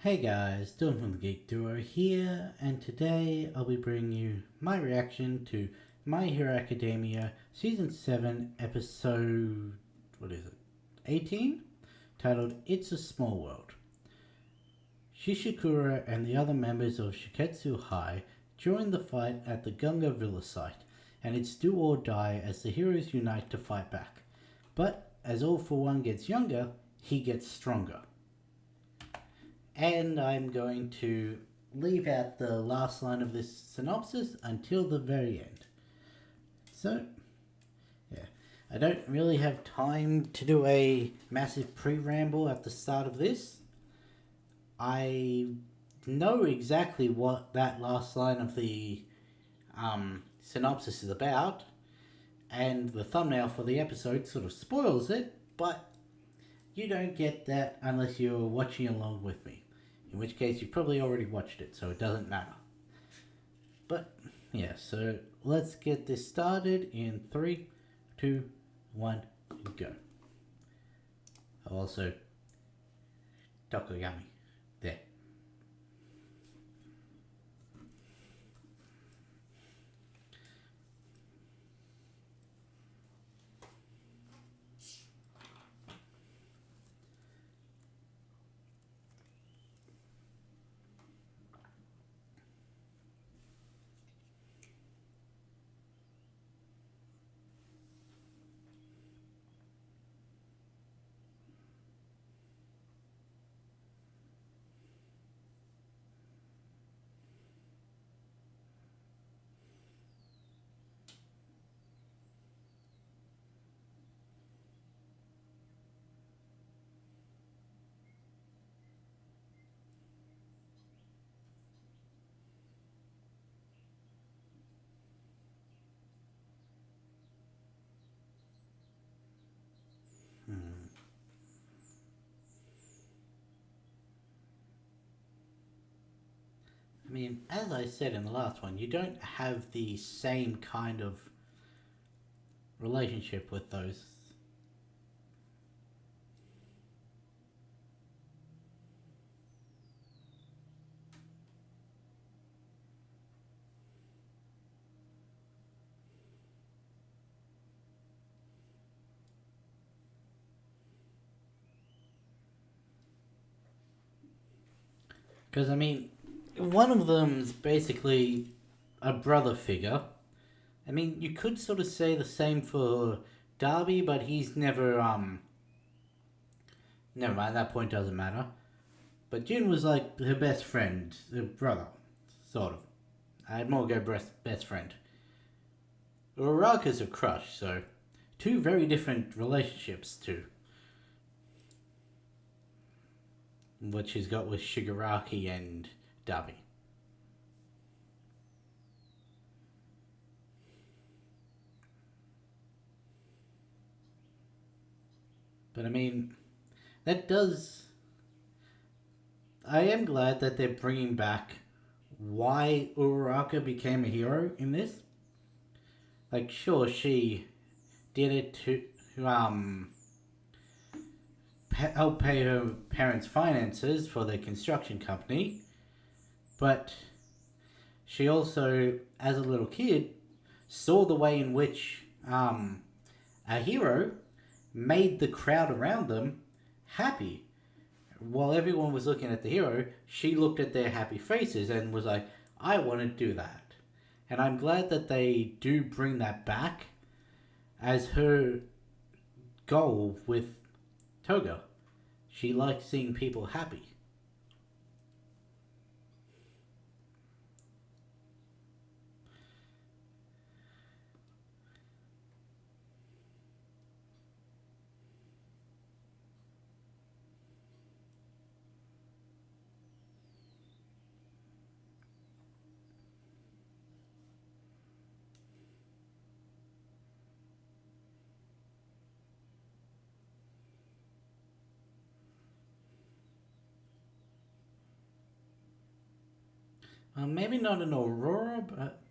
Hey guys, Dylan from the Geek Duo here, and today I'll be bringing you my reaction to My Hero Academia Season 7, Episode... 18? Titled It's a Small World. Shishikura and the other members of Shiketsu High join the fight at the Gunga Villa site, and it's do or die as the heroes unite to fight back. But as All For One gets younger, he gets stronger. And I'm going to leave out the last line of this synopsis until the very end. So, yeah. I don't really have time to do a massive pre-ramble at the start of this. I know exactly what that last line of the synopsis is about, and the thumbnail for the episode sort of spoils it, but you don't get that unless you're watching along with me. In which case, you've probably already watched it, so it doesn't matter. But, yeah, so let's get this started in 3, 2, 1, go. Also, Tokoyami. There. I mean, as I said in the last one, you don't have the same kind of relationship with those. Because, I mean, one of them's basically a brother figure. I mean, you could sort of say the same for Darby, but he's never, never mind, that point doesn't matter. But Jin was like her best friend, her brother, sort of. I'd more go best friend. Uraraka's a crush, so two very different relationships too. What she's got with Shigaraki and Darby. But I mean, that does... I am glad that they're bringing back why Uraraka became a hero in this. Like, sure, she did it to help pay her parents' finances for their construction company, but she also, as a little kid, saw the way in which a hero made the crowd around them happy. While everyone was looking at the hero, she looked at their happy faces and was like, I want to do that. And I'm glad that they do bring that back as her goal with Toga. She likes seeing people happy. Maybe not an Aurora, but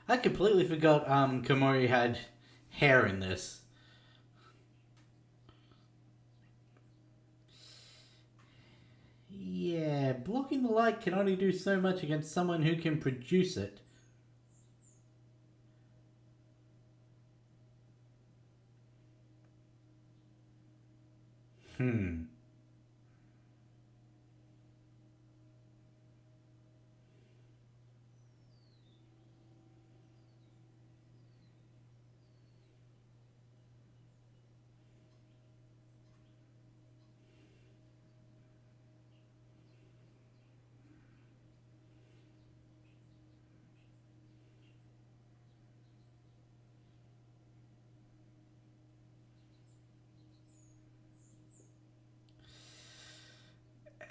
I completely forgot Komori had hair in this. blocking the light can only do so much against someone who can produce it.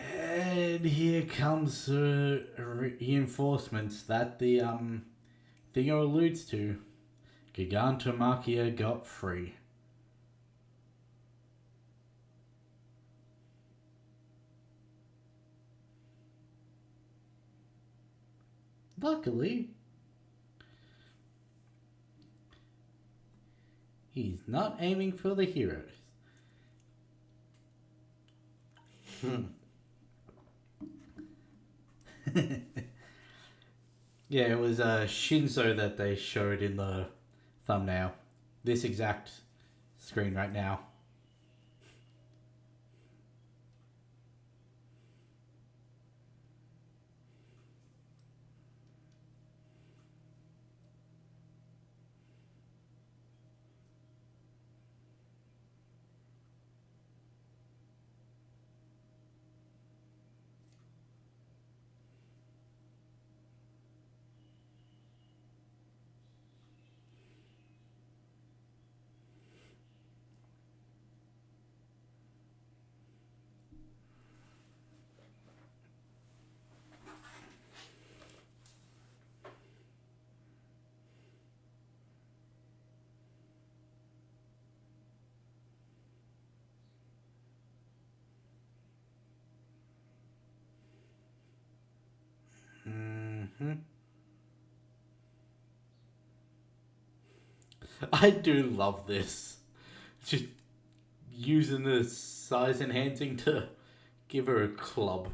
And here comes the reinforcements that the Thinger alludes to. Gigantomachia got free. Luckily, he's not aiming for the heroes. Yeah, it was Shinzo that they showed in the thumbnail. This exact screen right now. I do love this. Just using the size enhancing to give her a club.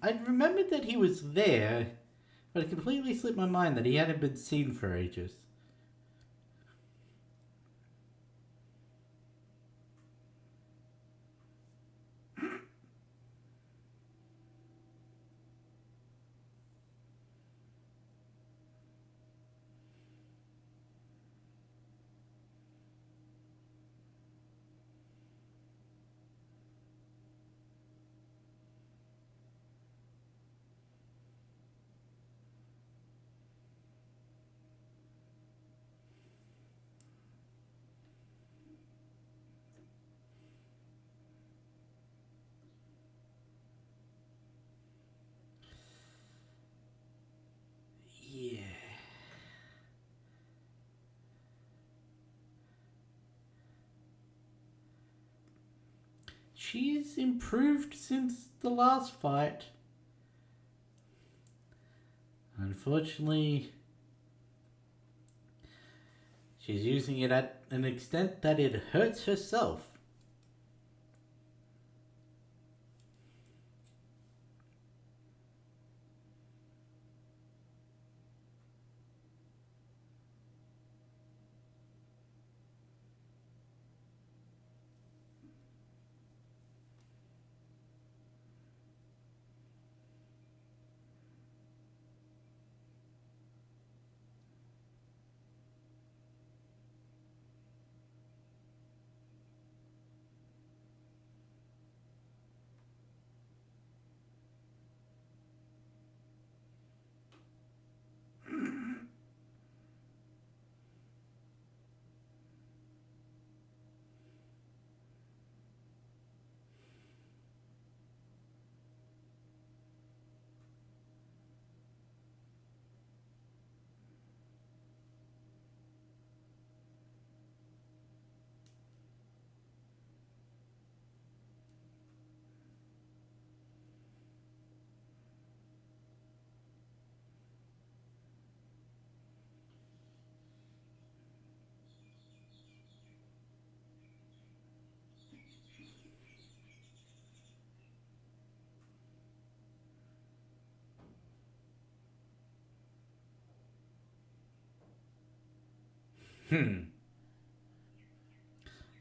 I remembered that he was there, but it completely slipped my mind that he hadn't been seen for ages. Yeah. She's improved since the last fight. Unfortunately, she's using it at an extent that it hurts herself.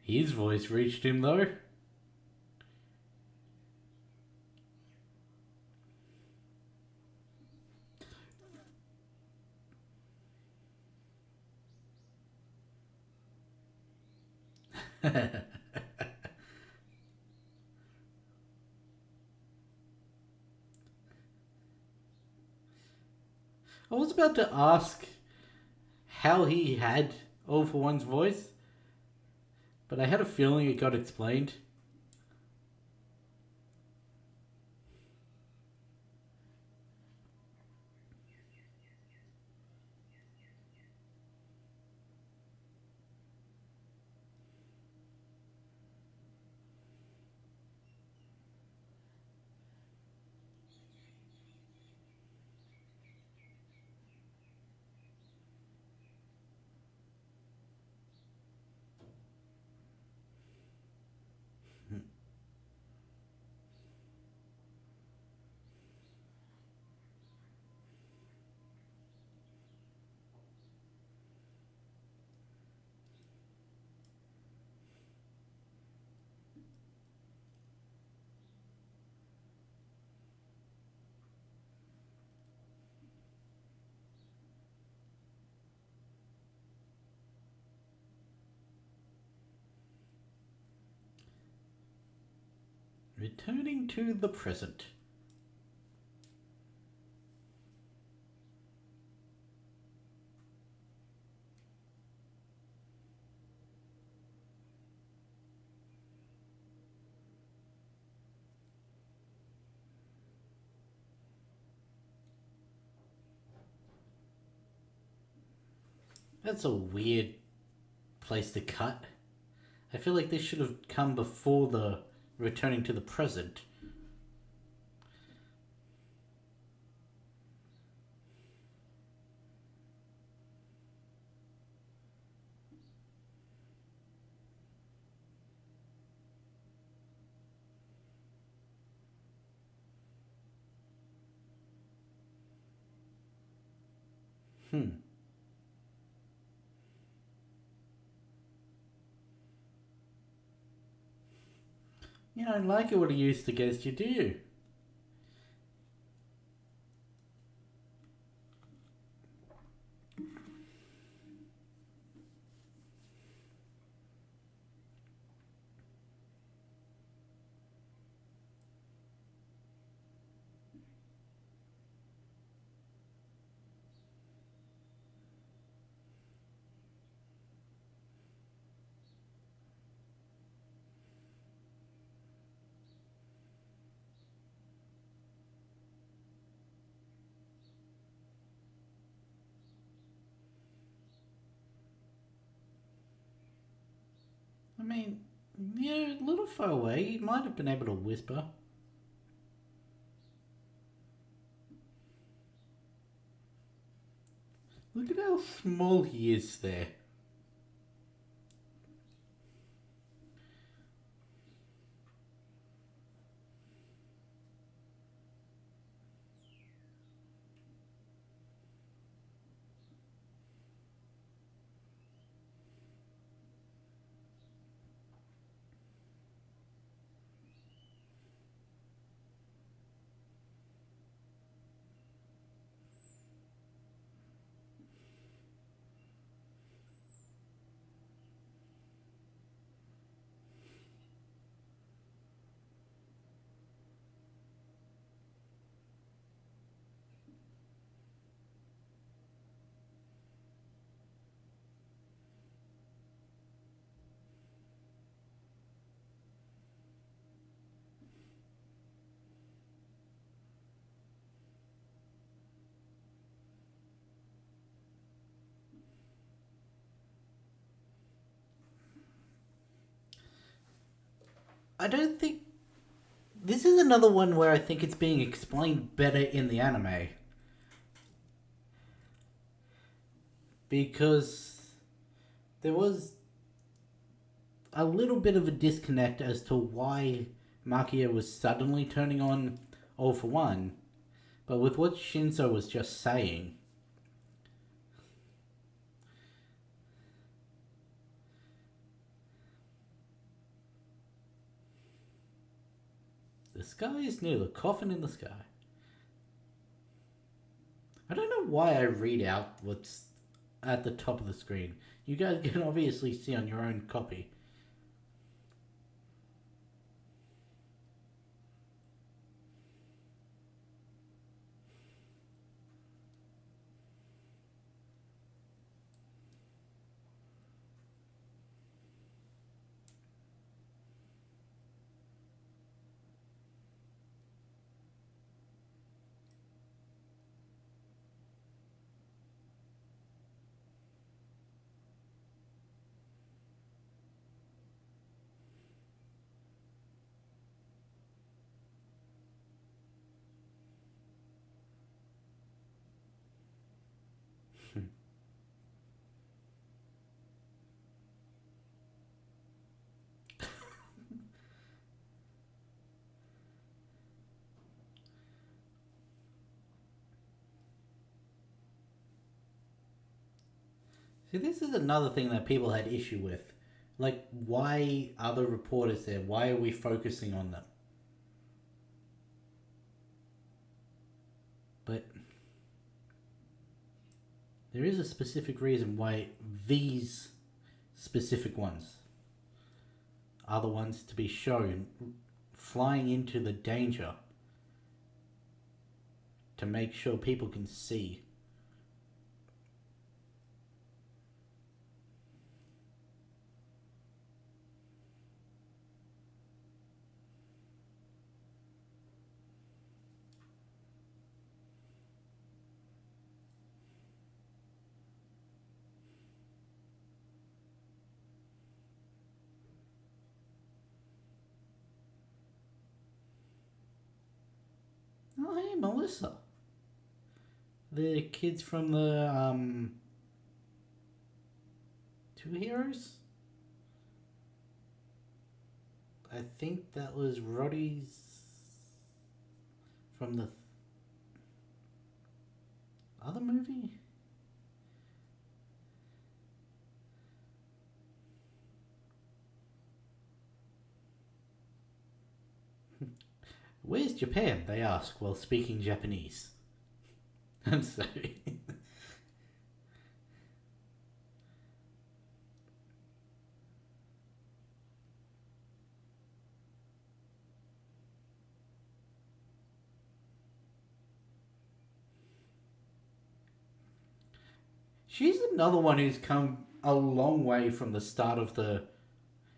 His voice reached him though. I was about to ask how he had All for One's voice, but I had a feeling it got explained. Returning to the present. That's a weird place to cut. I feel like this should have come before the returning to the present. You don't like it when he used against you, do you? I mean, yeah, a little far away. He might have been able to whisper. Look at how small he is there. I don't think... This is another one where I think it's being explained better in the anime. Because there was a little bit of a disconnect as to why Makia was suddenly turning on All for One. But with what Shinzo was just saying, The sky is new, the coffin in the sky. I don't know why I read out what's at the top of the screen. You guys can obviously see on your own copy. See, this is another thing that people had issue with. Like, why are the reporters there? Why are we focusing on them? But there is a specific reason why these specific ones are the ones to be shown flying into the danger to make sure people can see. Oh, hey, Melissa. The kids from the, Two Heroes? I think that was Roddy's from the other movie? Where's Japan? They ask while speaking Japanese. I'm sorry. She's another one who's come a long way from the start of the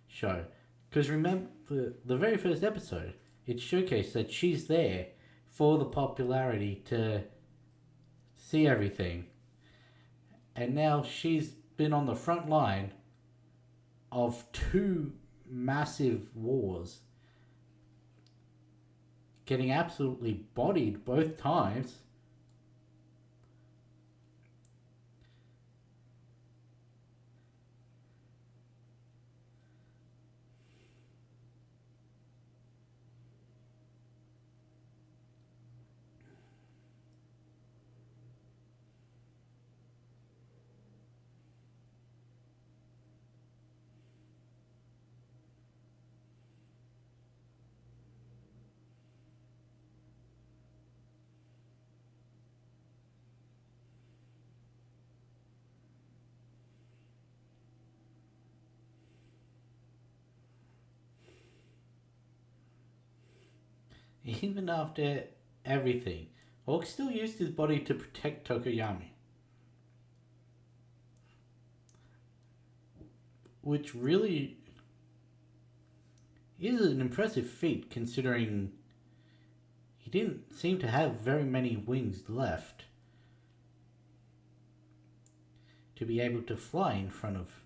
show. Because remember, the very first episode, it showcased that she's there for the popularity to see everything. And now she's been on the front line of two massive wars, getting absolutely bodied both times. Even after everything, Hawk still used his body to protect Tokoyami. Which really is an impressive feat considering he didn't seem to have very many wings left to be able to fly in front of.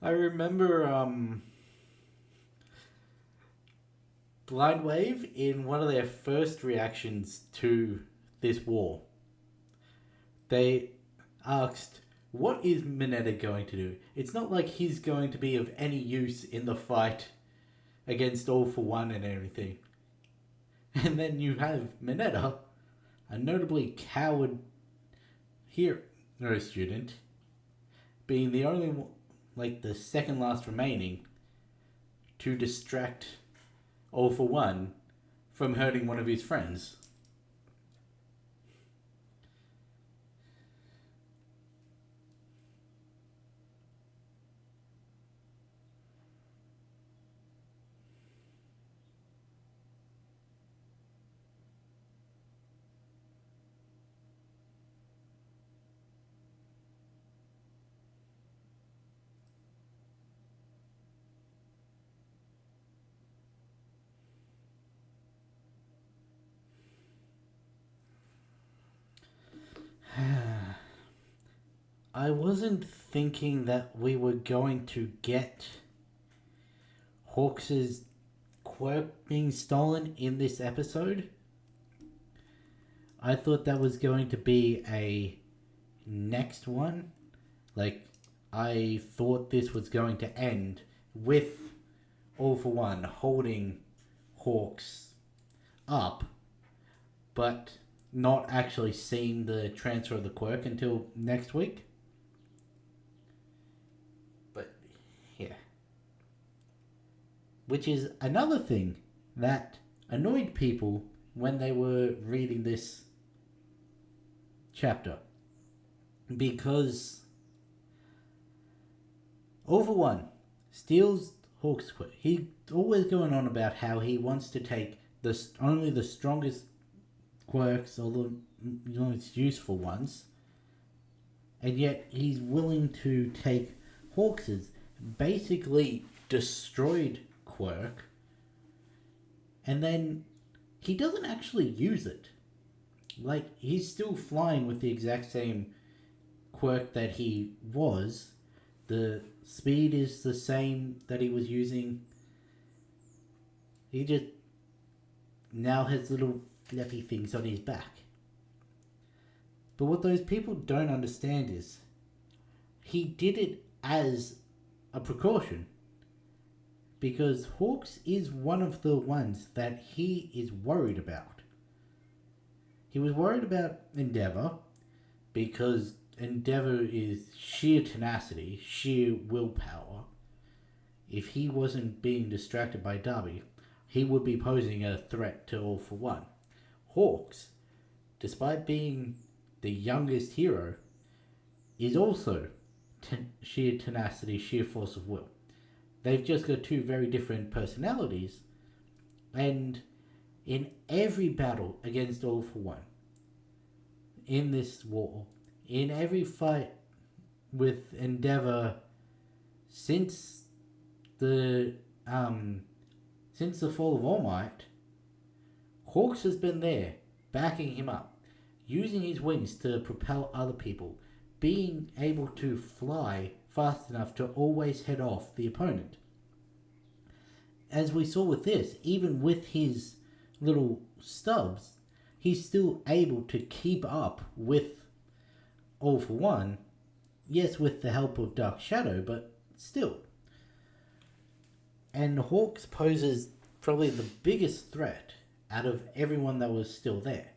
I remember Blind Wave in one of their first reactions to this war. They asked, "What is Mineta going to do? It's not like he's going to be of any use in the fight against All for One and everything." And then you have Mineta, a notably coward hero student, being the only one, like the second last remaining, to distract All for One from hurting one of his friends. I wasn't thinking that we were going to get Hawks' quirk being stolen in this episode. I thought that was going to be a next one. Like, I thought this was going to end with All for One holding Hawks up, but not actually seeing the transfer of the quirk until next week. But, yeah. Which is another thing that annoyed people when they were reading this chapter. Because All for One steals Hawk's quirk. He's always going on about how he wants to take only the strongest quirks or the most useful ones, and yet he's willing to take Hawks's basically destroyed quirk, and then he doesn't actually use it. Like, he's still flying with the exact same quirk that he was. The speed is the same that he was using. He just now has little flappy things on his back. But what those people don't understand is he did it as a precaution. Because Hawks is one of the ones that he is worried about. He was worried about Endeavor because Endeavor is sheer tenacity, sheer willpower. If he wasn't being distracted by Darby, he would be posing a threat to All for One. Hawks, despite being the youngest hero, is also sheer tenacity, sheer force of will. They've just got two very different personalities, and in every battle against All for One, in this war, in every fight with Endeavor since the fall of All Might, Hawks has been there, backing him up, using his wings to propel other people, being able to fly fast enough to always head off the opponent. As we saw with this, even with his little stubs, he's still able to keep up with All for One. Yes, with the help of Dark Shadow, but still. And Hawks poses probably the biggest threat out of everyone that was still there.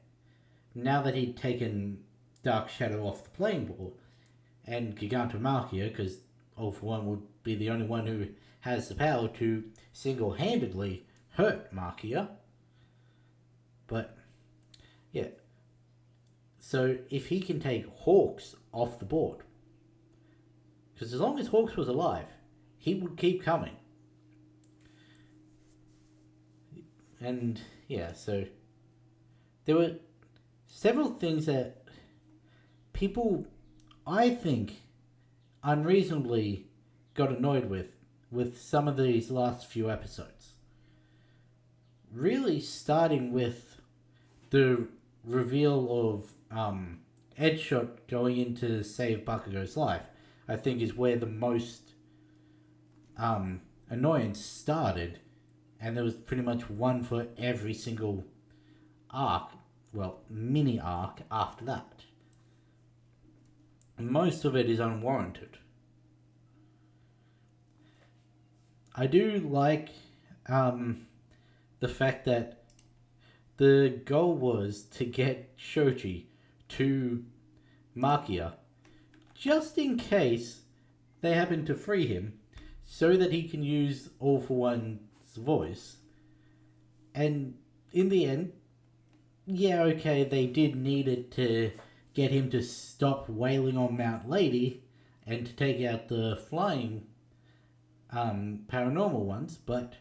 Now that he'd taken Dark Shadow off the playing board, and Gigantomachia, because All for One would be the only one who has the power to single-handedly hurt Machia. But, yeah. So, if he can take Hawks off the board, because as long as Hawks was alive, he would keep coming. And, yeah, so there were several things that people, I think, unreasonably got annoyed with some of these last few episodes. Really starting with the reveal of Edgeshot going in to save Bakugo's life, I think is where the most annoyance started. And there was pretty much one for every single arc, well, mini arc after that. Most of it is unwarranted. I do like the fact that the goal was to get Shoji to Makia just in case they happen to free him so that he can use All for One's voice. And in the end, yeah, okay, they did need it to get him to stop wailing on Mount Lady and to take out the flying paranormal ones, but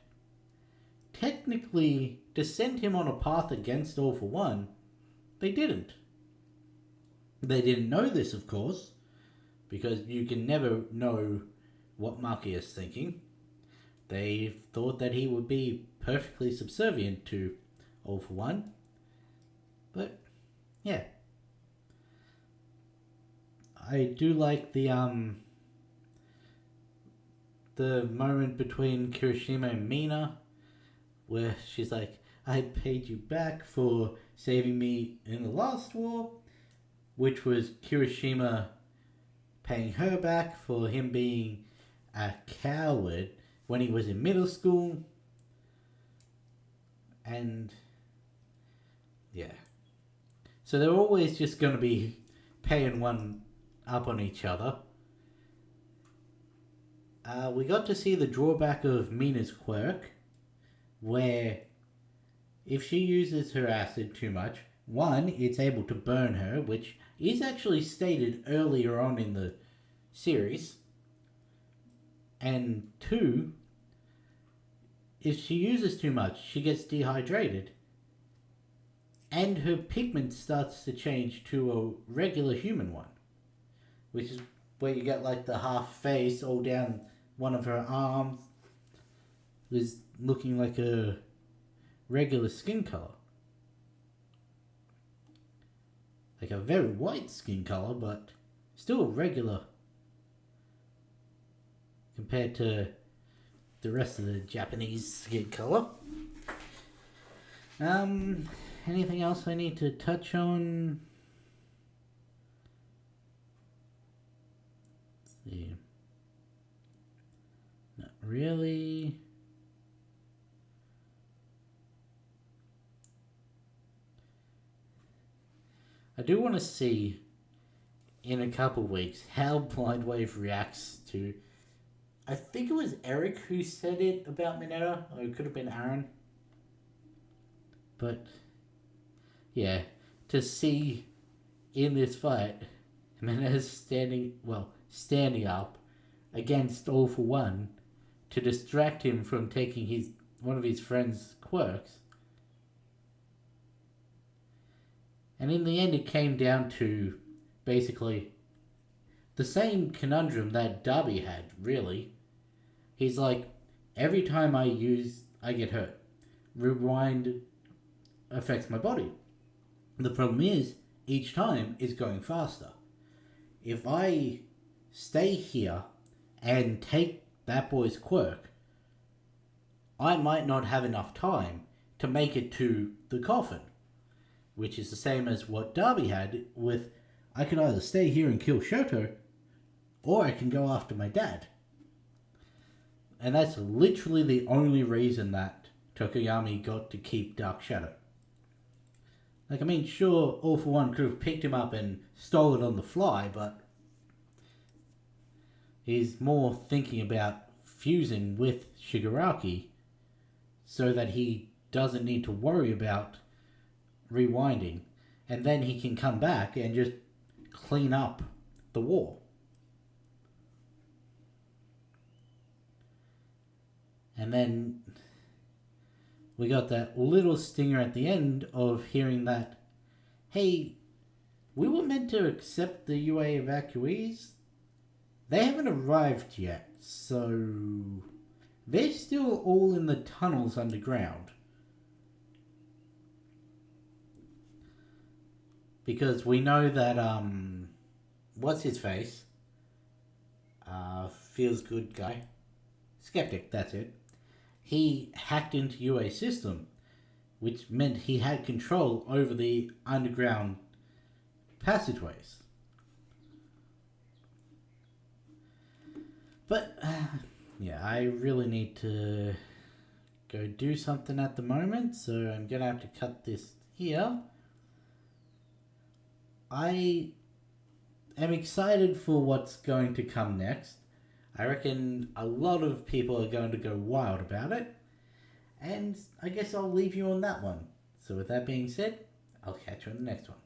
technically to send him on a path against All for One, they didn't. They didn't know this, of course, because you can never know what Maki is thinking. They thought that he would be perfectly subservient to All for One, but yeah. I do like the moment between Kirishima and Mina, where she's like, I paid you back for saving me in the last war, which was Kirishima paying her back for him being a coward when he was in middle school. And yeah. So they're always just going to be paying one up on each other. We got to see the drawback of Mina's quirk, where if she uses her acid too much, one, it's able to burn her, which is actually stated earlier on in the series. And two, if she uses too much, she gets dehydrated. And her pigment starts to change to a regular human one. Which is where you get like the half face all down one of her arms. Was looking like a regular skin color. Like a very white skin color, but still regular compared to the rest of the Japanese skin color. Anything else I need to touch on? Let's see. Not really. I do want to see in a couple of weeks how Blind Wave reacts to. I think it was Eric who said it about Mineta, or it could have been Aaron. But yeah, to see in this fight Mineta's standing up against All for One to distract him from taking one of his friend's quirks. And in the end, it came down to basically the same conundrum that Darby had, really. He's like, every time I get hurt. Rewind affects my body. The problem is, each time it's going faster. If I stay here and take that boy's quirk, I might not have enough time to make it to the coffin. Which is the same as what Darby had with, I can either stay here and kill Shoto, or I can go after my dad. And that's literally the only reason that Tokoyami got to keep Dark Shadow. Like, I mean, sure, All for One could have picked him up and stole it on the fly, but he's more thinking about fusing with Shigaraki so that he doesn't need to worry about rewinding, and then he can come back and just clean up the war. And then we got that little stinger at the end of hearing that, hey, we were meant to accept the UA evacuees. They haven't arrived yet, So they're still all in the tunnels underground. Because we know that, what's his face? Feels good guy. Skeptic, that's it. He hacked into UA's system, which meant he had control over the underground passageways. But, yeah, I really need to go do something at the moment, so I'm gonna have to cut this here. I am excited for what's going to come next. I reckon a lot of people are going to go wild about it. And I guess I'll leave you on that one. So with that being said, I'll catch you on the next one.